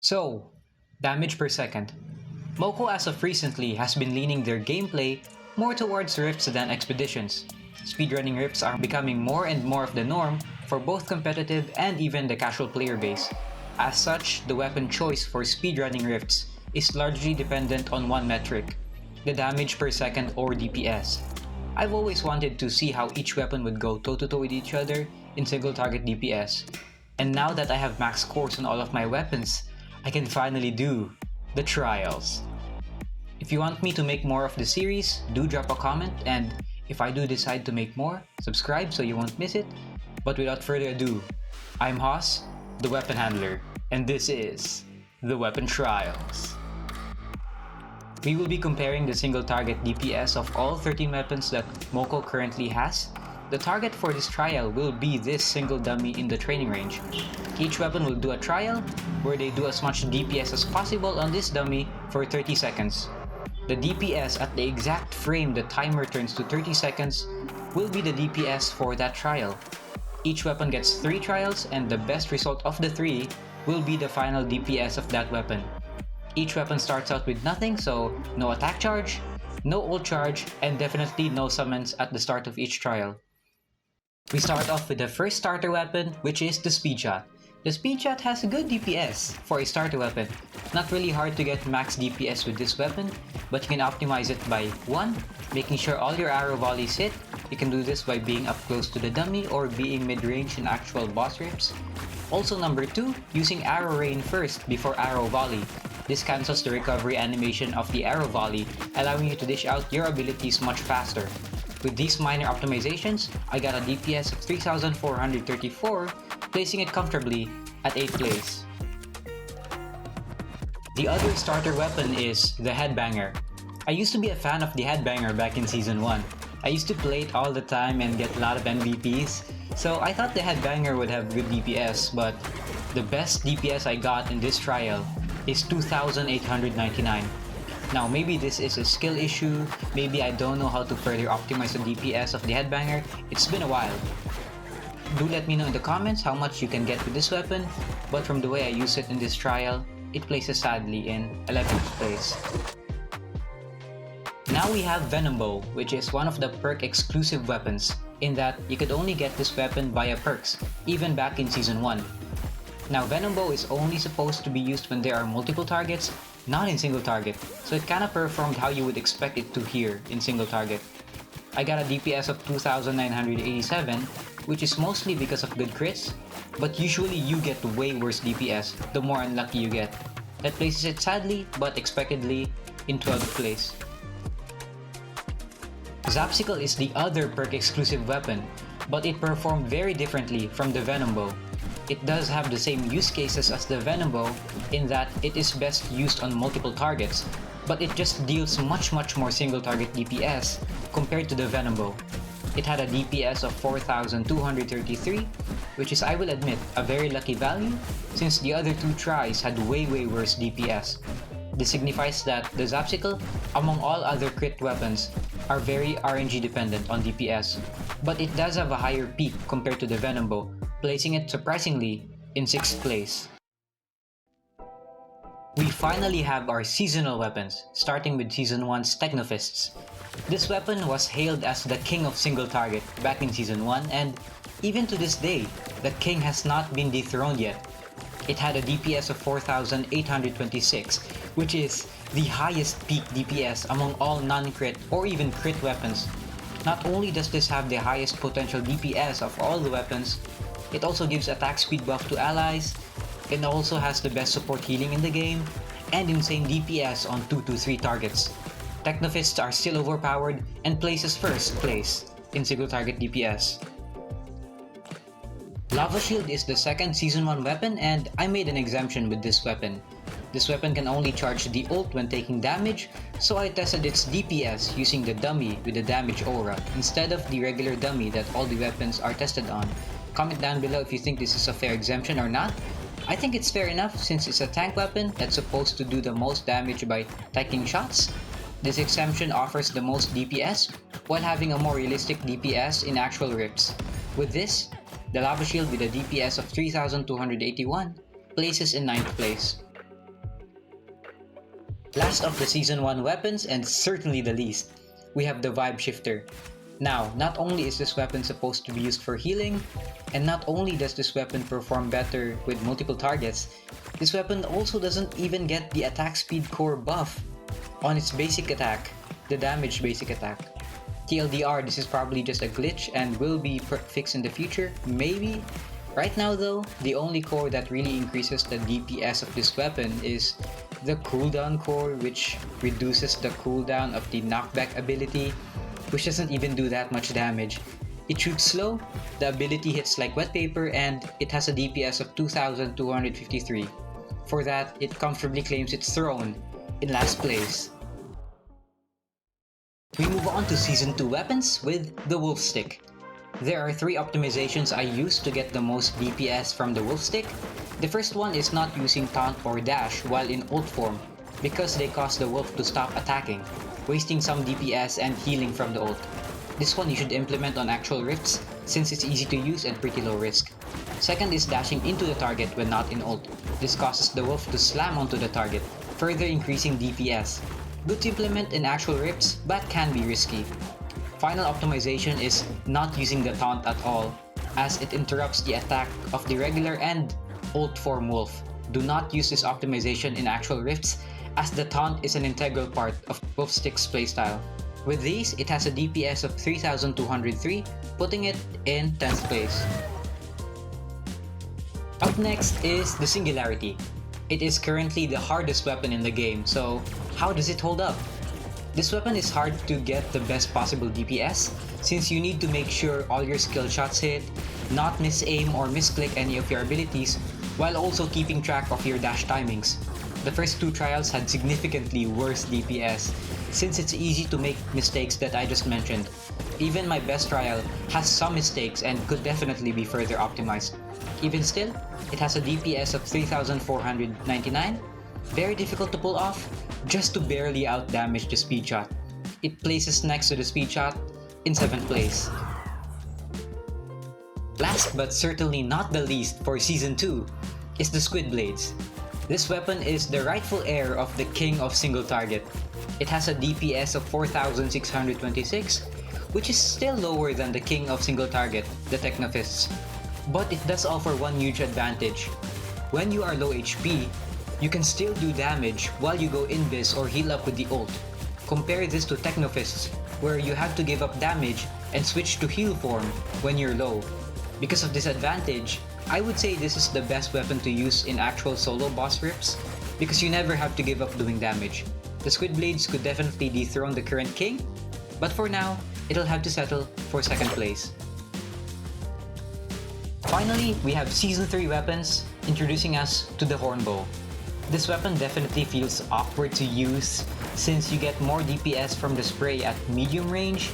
So, damage per second. Moko as of recently has been leaning their gameplay more towards rifts than expeditions. Speedrunning rifts are becoming more and more of the norm for both competitive and even the casual player base. As such, the weapon choice for speedrunning rifts is largely dependent on one metric, the damage per second or DPS. I've always wanted to see how each weapon would go toe-to-toe with each other in single target DPS. And now that I have max scores on all of my weapons, I can finally do the trials. If you want me to make more of the series, do drop a comment, and if I do decide to make more, subscribe so you won't miss it. But without further ado, I'm Haas, the weapon handler, and this is the weapon trials. We will be comparing the single target DPS of all 13 weapons that Moko currently has. The target for this trial will be this single dummy in the training range. Each weapon will do a trial where they do as much DPS as possible on this dummy for 30 seconds. The DPS at the exact frame the timer turns to 30 seconds will be the DPS for that trial. Each weapon gets 3 trials, and the best result of the 3 will be the final DPS of that weapon. Each weapon starts out with nothing, so no attack charge, no ult charge, and definitely no summons at the start of each trial. We start off with the first starter weapon, which is the Speedshot. The Speedshot has a good DPS for a starter weapon. Not really hard to get max DPS with this weapon, but you can optimize it by 1. Making sure all your arrow volleys hit. You can do this by being up close to the dummy or being mid-range in actual boss rips. Also number 2, using arrow rain first before arrow volley. This cancels the recovery animation of the arrow volley, allowing you to dish out your abilities much faster. With these minor optimizations, I got a DPS of 3,434, placing it comfortably at 8th place. The other starter weapon is the Headbanger. I used to be a fan of the Headbanger back in Season 1. I used to play it all the time and get a lot of MVPs, so I thought the Headbanger would have good DPS, but the best DPS I got in this trial is 2,899. Now maybe this is a skill issue, maybe I don't know how to further optimize the DPS of the Headbanger, it's been a while. Do let me know in the comments how much you can get with this weapon, but from the way I use it in this trial, it places sadly in 11th place. Now we have Venom Bow, which is one of the perk exclusive weapons, in that you could only get this weapon via perks, even back in Season 1. Now Venom Bow is only supposed to be used when there are multiple targets, not in single target, so it kinda performed how you would expect it to here in single target. I got a DPS of 2,987, which is mostly because of good crits, but usually you get way worse DPS the more unlucky you get. That places it sadly, but expectedly, in 12th place. Zapsicle is the other perk exclusive weapon, but it performed very differently from the Venom Bow. It does have the same use cases as the Venom Bow in that it is best used on multiple targets, but it just deals much more single target DPS compared to the Venom Bow. It had a DPS of 4,233, which is, I will admit, a very lucky value since the other 2 tries had way worse DPS. This signifies that the Zapsicle, among all other crit weapons, are very RNG dependent on DPS, but it does have a higher peak compared to the Venom Bow, placing it surprisingly in 6th place. We finally have our seasonal weapons, starting with Season 1's Techno Fists. This weapon was hailed as the king of single target back in Season 1, and even to this day, the king has not been dethroned yet. It had a DPS of 4,826, which is the highest peak DPS among all non-crit or even crit weapons. Not only does this have the highest potential DPS of all the weapons, it also gives attack speed buff to allies, it also has the best support healing in the game, and insane DPS on 2 to 3 targets. Techno Fists are still overpowered and places 1st place in single target DPS. Lava Shield is the second Season 1 weapon, and I made an exemption with this weapon. This weapon can only charge the ult when taking damage, so I tested its DPS using the dummy with the damage aura instead of the regular dummy that all the weapons are tested on. Comment down below if you think this is a fair exemption or not. I think it's fair enough since it's a tank weapon that's supposed to do the most damage by taking shots. This exemption offers the most DPS while having a more realistic DPS in actual rips. With this, the Lava Shield with a DPS of 3,281 places in 9th place. Last of the Season 1 weapons, and certainly the least, we have the Vibe Shifter. Now, not only is this weapon supposed to be used for healing, and not only does this weapon perform better with multiple targets, this weapon also doesn't even get the attack speed core buff on its basic attack, the damage basic attack. TLDR, this is probably just a glitch and will be fixed in the future, maybe? Right now though, the only core that really increases the DPS of this weapon is the cooldown core, which reduces the cooldown of the knockback ability, which doesn't even do that much damage. It shoots slow, the ability hits like wet paper, and it has a DPS of 2253. For that, it comfortably claims its throne in last place. We move on to Season 2 weapons with the Wolf Stick. There are 3 optimizations I use to get the most DPS from the Wolf Stick. The first one is not using taunt or dash while in ult form, because they cause the wolf to stop attacking, wasting some DPS and healing from the ult. This one you should implement on actual rifts, since it's easy to use and pretty low risk. Second is dashing into the target when not in ult. This causes the wolf to slam onto the target, further increasing DPS. Good to implement in actual rifts, but can be risky. Final optimization is not using the taunt at all, as it interrupts the attack of the regular and ult form wolf. Do not use this optimization in actual rifts, as the taunt is an integral part of Wolf Stick's playstyle. With these, it has a DPS of 3203, putting it in 10th place. Up next is the Singularity. It is currently the hardest weapon in the game, so how does it hold up? This weapon is hard to get the best possible DPS, since you need to make sure all your skill shots hit, not miss aim or misclick any of your abilities, while also keeping track of your dash timings. The first 2 trials had significantly worse DPS, since it's easy to make mistakes that I just mentioned. Even my best trial has some mistakes and could definitely be further optimized. Even still, it has a DPS of 3499, very difficult to pull off, just to barely outdamage the Speedshot. It places next to the Speedshot in 7th place. Last but certainly not the least for Season 2 is the Squid Blades. This weapon is the rightful heir of the king of single target. It has a DPS of 4626, which is still lower than the king of single target, the Techno Fists. But it does offer one huge advantage. When you are low HP, you can still do damage while you go invis or heal up with the ult. Compare this to Techno Fists, where you have to give up damage and switch to heal form when you're low. Because of this advantage, I would say this is the best weapon to use in actual solo boss rifts, because you never have to give up doing damage. The Squid Blades could definitely dethrone the current king, but for now, it'll have to settle for 2nd place. Finally, we have Season 3 weapons, introducing us to the Hornbow. This weapon definitely feels awkward to use, since you get more DPS from the spray at medium range,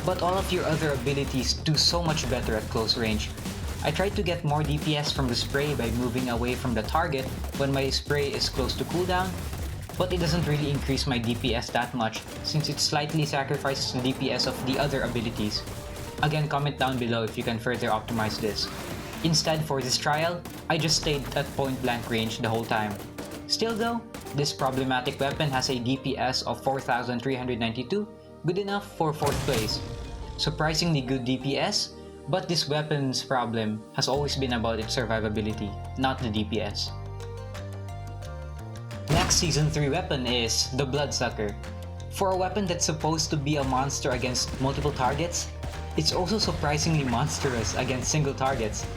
but all of your other abilities do so much better at close range. I tried to get more DPS from the spray by moving away from the target when my spray is close to cooldown, but it doesn't really increase my DPS that much, since it slightly sacrifices the DPS of the other abilities. Again, comment down below if you can further optimize this. Instead, for this trial, I just stayed at point blank range the whole time. Still though, this problematic weapon has a DPS of 4392, good enough for 4th place. Surprisingly good DPS, but this weapon's problem has always been about its survivability, not the DPS. Next Season 3 weapon is the Bloodsucker. For a weapon that's supposed to be a monster against multiple targets, it's also surprisingly monstrous against single targets.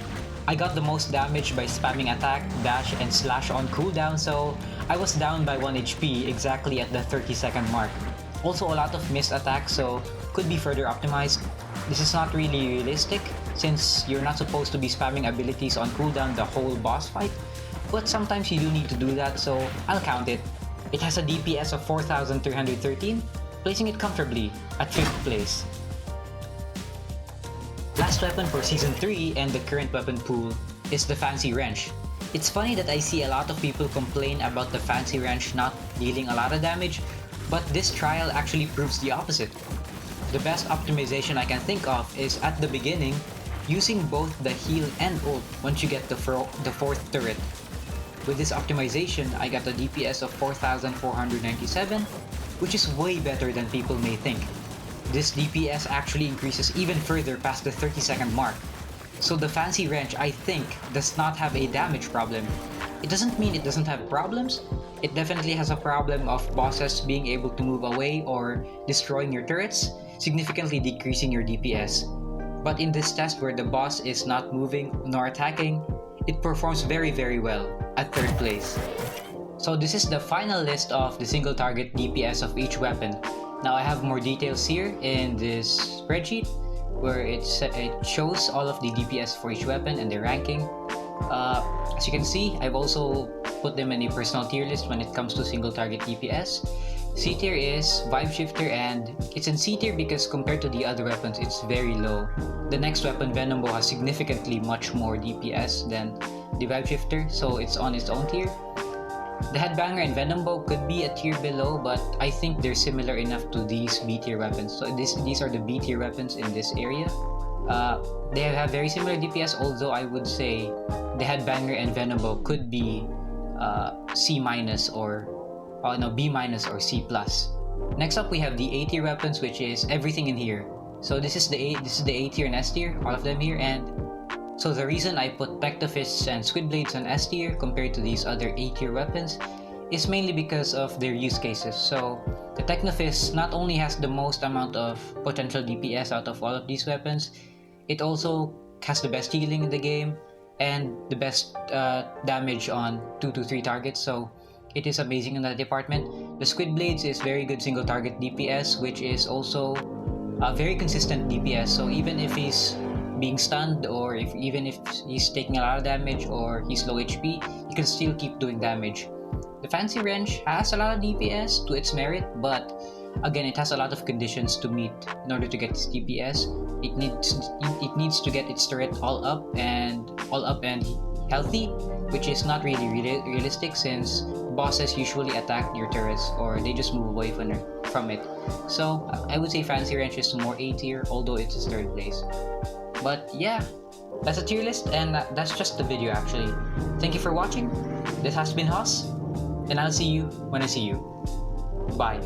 I got the most damage by spamming attack, dash, and slash on cooldown, so I was down by 1 HP exactly at the 30-second mark. Also a lot of missed attacks, so could be further optimized. This is not really realistic, since you're not supposed to be spamming abilities on cooldown the whole boss fight, but sometimes you do need to do that, so I'll count it. It has a DPS of 4313, placing it comfortably at 5th place. Last weapon for Season 3 and the current weapon pool is the Fancy Wrench. It's funny that I see a lot of people complain about the Fancy Wrench not dealing a lot of damage, but this trial actually proves the opposite. The best optimization I can think of is at the beginning, using both the heal and ult once you get the 4th turret. With this optimization, I got a DPS of 4,497, which is way better than people may think. This DPS actually increases even further past the 30-second mark. So the fancy wrench, I think, does not have a damage problem. It doesn't mean it doesn't have problems. It definitely has a problem of bosses being able to move away or destroying your turrets, significantly decreasing your DPS. But in this test where the boss is not moving nor attacking, it performs very well at 3rd place. So this is the final list of the single target DPS of each weapon. Now I have more details here in this spreadsheet where it shows all of the DPS for each weapon and their ranking. As you can see, I've also put them in a personal tier list when it comes to single target DPS. C tier is Vibe Shifter, and it's in C tier because compared to the other weapons, it's very low. The next weapon, Venom Bow, has significantly much more DPS than the Vibe Shifter, so it's on its own tier. The Headbanger and Venom Bow could be a tier below, but I think they're similar enough to these B tier weapons. So these are the B tier weapons in this area. They have very similar DPS, although I would say the Headbanger and Venom Bow could be C minus or B minus or C plus. Next up, we have the A tier weapons, which is everything in here. So this is the A tier and S tier, all of them here. And so the reason I put Techno Fists and Squid Blades on S tier compared to these other A tier weapons is mainly because of their use cases. So the Techno Fists not only has the most amount of potential DPS out of all of these weapons, it also has the best healing in the game and the best damage on 2 to 3 targets. So it is amazing in that department. The Squid Blades is very good single target DPS, which is also a very consistent DPS. So even if he's being stunned or even if he's taking a lot of damage or he's low HP, he can still keep doing damage. The Fancy Wrench has a lot of DPS to its merit, but again, it has a lot of conditions to meet in order to get its DPS. It needs to get its turret all up and healthy, which is not really realistic since bosses usually attack your turrets or they just move away from it. So I would say Fancy Wrench is more A tier, although it's 3rd place. But yeah, that's a tier list, and that's just the video actually. Thank you for watching. This has been Haas, and I'll see you when I see you. Bye.